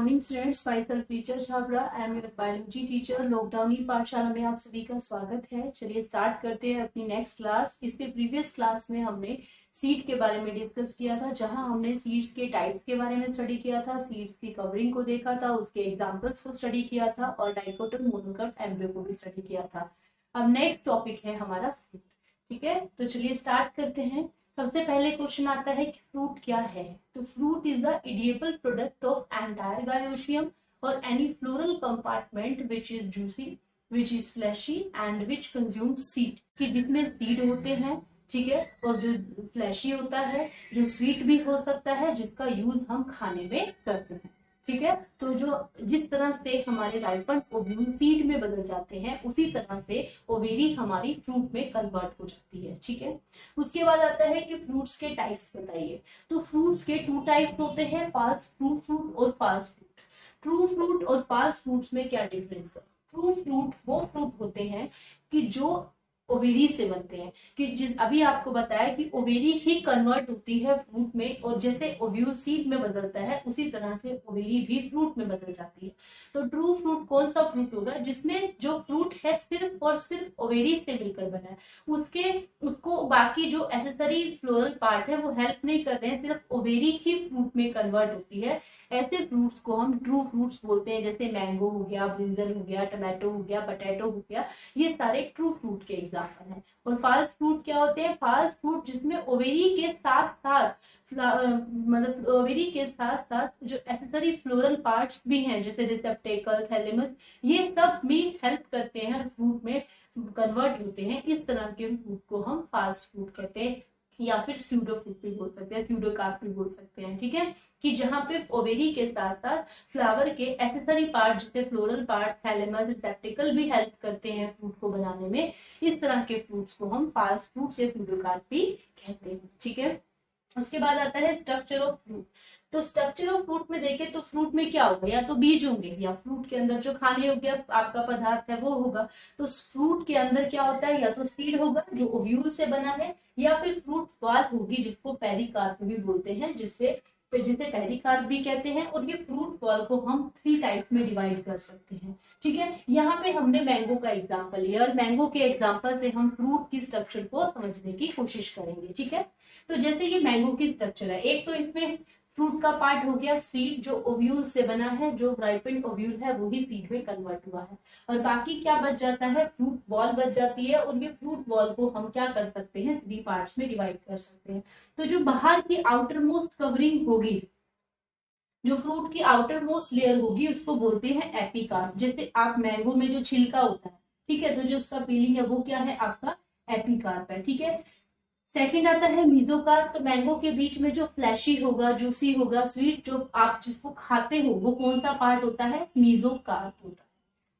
Morning students, my self teacher Chhabra, I am your biology teacher. Lockdown की पाठशाला में आप सभी का स्वागत है। चलिए स्टार्ट करते हैं अपनी नेक्स्ट क्लास। इसके प्रीवियस क्लास में हमने सीड के बारे में डिस्कस किया था, जहां हमने सीड्स के टाइप्स के बारे में स्टडी किया था, सीड्स की कवरिंग को देखा था, उसके एग्जाम्पल्स को स्टडी किया था और डाइकोट और मोनोकोट एम्ब्रियो को भी स्टडी किया था। अब नेक्स्ट टॉपिक है हमारा फ्रूट। ठीक है, तो चलिए स्टार्ट करते हैं। सबसे पहले क्वेश्चन आता है कि फ्रूट क्या है। तो fruit is the edible product of entire gynoecium और any floral compartment which is juicy, which is fleshy and which consume seed, कि जिसमें सीड होते हैं, ठीक है, और जो फ्लैशी होता है, जो स्वीट भी हो सकता है, जिसका यूज हम खाने में करते हैं। ठीक है, तो जो जिस तरह से हमारे राइपन ओव्यूल सीड में बदल जाते हैं, उसी तरह से ओवेरी हमारी फ्रूट में कन्वर्ट हो जाती है। ठीक है, उसके बाद आता है कि फ्रूट्स के टाइप्स बताइए। तो फ्रूट्स के 2 टाइप्स होते हैं, फाल्स फ्रूट और फाल्स फ्रूट। ट्रू फ्रूट और फाल्स फ्रूट्स में क्या डिफरेंस है? ट्रू फ्रूट वो फ्रूट होते हैं कि जो ओवेरी से बनते हैं, कि जिस अभी आपको बताया कि ओवेरी ही कन्वर्ट होती है फ्रूट में, और जैसे ओव्यूल सीड में बदलता है उसी तरह से ओवेरी भी फ्रूट में बदल जाती है। तो ट्रू फ्रूट कौन सा फ्रूट होगा? जिसमें जो फ्रूट है सिर्फ और सिर्फ ओवेरी से मिलकर बना है, उसको बाकी जो एसेसरी फ्लोरल पार्ट है वो हेल्प नहीं कर रहे हैं, सिर्फ ओवेरी ही फ्रूट में कन्वर्ट होती है। ऐसे फ्रूट्स को हम ट्रू फ्रूट्स बोलते हैं, जैसे मैंगो हो गया, ब्रिंजल हो गया, टमाटो हो गया, पोटैटो हो गया, ये सारे ट्रू फ्रूट के एग्जाम्पल हैं। और फाल्स फ्रूट क्या होते हैं? फाल्स फ्रूट जिसमें ओवेरी के साथ साथ मतलब ओवेरी के साथ साथ जो एसेसरी फ्लोरल पार्ट्स भी हैं, जैसे रिसेप्टेकल, थैलेमस, ये सब भी हेल्प करते हैं फ्रूट में कन्वर्ट होते हैं। इस तरह के फ्रूट को हम फाल्स फ्रूट कहते हैं, या फिर स्यूडो फ्रूट भी बोल सकते हैं, स्यूडोकार्प भी बोल सकते हैं। ठीक है, कि जहां पे ओवेरी के साथ साथ फ्लावर के एसेसरी पार्ट जैसे फ्लोरल पार्ट, थैलेमस, रिसेप्टेकल भी हेल्प करते हैं फ्रूट को बनाने में। इस तरह के फ्रूट्स को हम फाल्स फ्रूट या स्यूडोकार्प भी कहते हैं। ठीक है, उसके बाद आता है स्ट्रक्चर ऑफ फ्रूट। तो स्ट्रक्चर ऑफ फ्रूट में देखें तो फ्रूट में क्या होगा? या तो बीज होंगे, या फ्रूट के अंदर जो खाने योग्य आपका पदार्थ है वो होगा। तो फ्रूट के अंदर क्या होता है? या तो सीड होगा जो ओव्यूल से बना है, या फिर फ्रूट बॉल होगी जिसको पेरिकार्प भी बोलते हैं, जिसे पेरिकार्प भी कहते हैं। और ये फ्रूट बॉल को हम 3 टाइप्स में डिवाइड कर सकते हैं। ठीक है, यहाँ पे हमने मैंगो का एग्जाम्पल लिया, और मैंगो के एग्जाम्पल से हम फ्रूट की स्ट्रक्चर को समझने की कोशिश करेंगे। ठीक है, तो जैसे ये मैंगो की स्ट्रक्चर है, एक तो इसमें फ्रूट का पार्ट हो गया सीड, जो ओव्यूल से बना है, जो राइपेंड ओव्यूल है वही सीड में कन्वर्ट हुआ है, और बाकी क्या बच जाता है? फ्रूट बॉल बच जाती है। और ये फ्रूट बॉल को हम क्या कर सकते हैं? 3 पार्ट्स में डिवाइड कर सकते हैं। तो जो बाहर की आउटर मोस्ट कवरिंग होगी, जो फ्रूट की आउटर मोस्ट लेयर होगी, उसको बोलते हैं एपिकार्प। जैसे आप मैंगो में जो छिलका होता है, ठीक है, तो जो उसका पीलिंग है वो क्या है? आपका एपिकार्प है। ठीक है, सेकंड आता है मीजोकार्प। तो मैंगो के बीच में जो फ्लैशी होगा, जूसी होगा, स्वीट, जो आप जिसको खाते हो, वो कौन सा पार्ट होता है? मीजोकार्प होता है।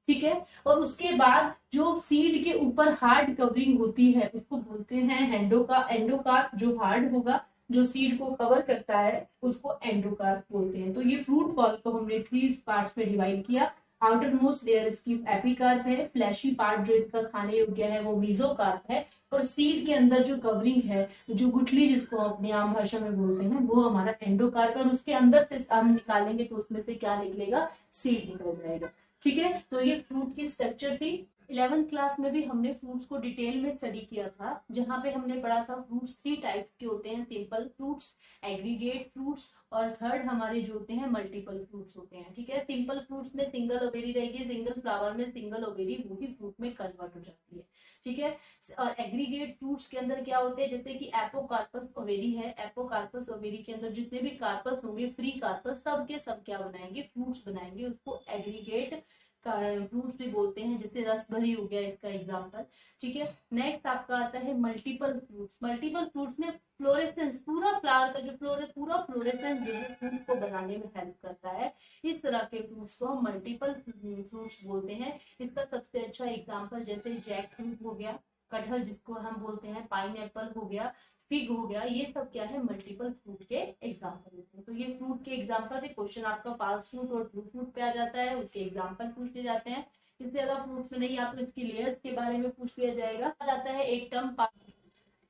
ठीक है, और उसके बाद जो सीड के ऊपर हार्ड कवरिंग होती है उसको बोलते हैं एंडोकार्प। जो हार्ड होगा, जो सीड को कवर करता है, उसको एंडोकार्प बोलते हैं। तो ये फ्रूट बॉल को हमने 3 पार्ट्स में डिवाइड किया। आउटर मोस्ट लेयर इसकी एपिकार्प है, फ्लैशी पार्ट जो इसका खाने योग्य है वो मीजोकार्प है, और सीड के अंदर जो कवरिंग है, जो गुठली जिसको हम अपनी आम भाषा में बोलते हैं, वो हमारा एंडोकार्प है। और उसके अंदर से हम निकालेंगे तो उसमें से क्या निकलेगा? सीड निकल जाएगा। ठीक है, तो ये फ्रूट की स्ट्रक्चर थी। 11th क्लास में भी हमने फ्रूट्स को डिटेल में स्टडी किया था, जहां पे हमने पढ़ा था फ्रूट्स 3 टाइप्स के होते हैं, सिंपल फ्रूट्स, एग्रीगेट फ्रूट्स, और थर्ड हमारे जो होते हैं मल्टीपल फ्रूट्स होते हैं। ठीक है, सिंपल फ्रूट्स में सिंगल ओवेरी रहेगी, सिंगल फ्लावर में सिंगल ओवेरी वही फ्रूट में कन्वर्ट हो जाती है। ठीक है, और एग्रीगेट फ्रूट्स के अंदर क्या होते हैं? जैसे कि एपोकार्पस ओवेरी है, एपोकार्पस ओवेरी के अंदर जितने भी कार्पस होंगे, फ्री कार्पस, सब के सब क्या बनाएंगे? फ्रूट्स बनाएंगे, उसको एग्रीगेट फ्रूट्स भी बोलते हैं। जैसे रसभरी हो गया इसका एग्जांपल। ठीक है, नेक्स्ट आपका आता है मल्टीपल फ्रूट्स। मल्टीपल फ्रूट्स में फ्लोरेसेंस, पूरा फ्लावर का जो पूरा फ्लोरेसेंस जो है फ्रूट को बनाने में हेल्प करता है। इस तरह के फ्रूट्स को हम मल्टीपल फ्रूट्स बोलते हैं। इसका सबसे अच्छा एग्जाम्पल जैसे जैक फ्रूट हो गया, कटहल जिसको हम बोलते हैं, पाइनएप्पल हो गया, फिग हो गया, ये सब क्या है? मल्टीपल फ्रूट के एग्जाम्पल होते हैं। तो ये फ्रूट के एग्जाम्पल थे। क्वेश्चन आपका फास्ट फ्रूट और ट्रू फ्रूट पे आ जाता है, उसके एग्जाम्पल पूछ लिए जाते हैं। इससे ज्यादा फ्रूट्स में नहीं, या तो इसकी लेयर्स के बारे में पूछ लिया जाएगा। आ जाता है एक टर्म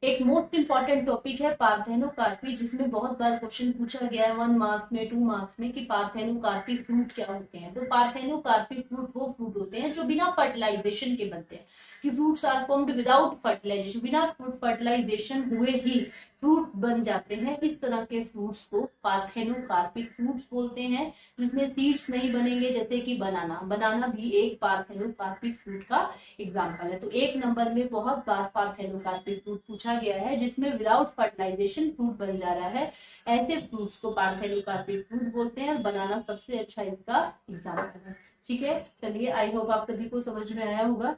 एक मोस्ट इंपॉर्टेंट टॉपिक है पार्थेनोकार्पी, जिसमें बहुत बार क्वेश्चन पूछा गया है 1 मार्क्स में, 2 मार्क्स में, कि पार्थेनोकार्पी फ्रूट क्या होते हैं। तो पार्थेनोकार्पी फ्रूट वो फ्रूट होते हैं जो बिना फर्टिलाइजेशन के बनते हैं, कि fruits are formed without fertilisation, बिना फर्टिलाइजेशन हुए ही फ्रूट बन जाते हैं। इस तरह के फ्रूट्स को पार्थेनोकार्पिक फ्रूट्स बोलते हैं, जिसमें सीड्स नहीं बनेंगे, जैसे कि बनाना। बनाना भी एक पार्थेनोकार्पिक फ्रूट का एग्जाम्पल है। तो 1 नंबर में बहुत बार पार्थेनोकार्पिक फ्रूट पूछा गया है, जिसमें विदाउट फर्टिलाइजेशन फ्रूट बन जा रहा है। ऐसे फ्रूट्स को पार्थेनोकार्पिक फ्रूट बोलते हैं, और बनाना सबसे अच्छा इसका एग्जाम्पल है। ठीक है, चलिए, आई होप आप सभी को समझ में आया होगा।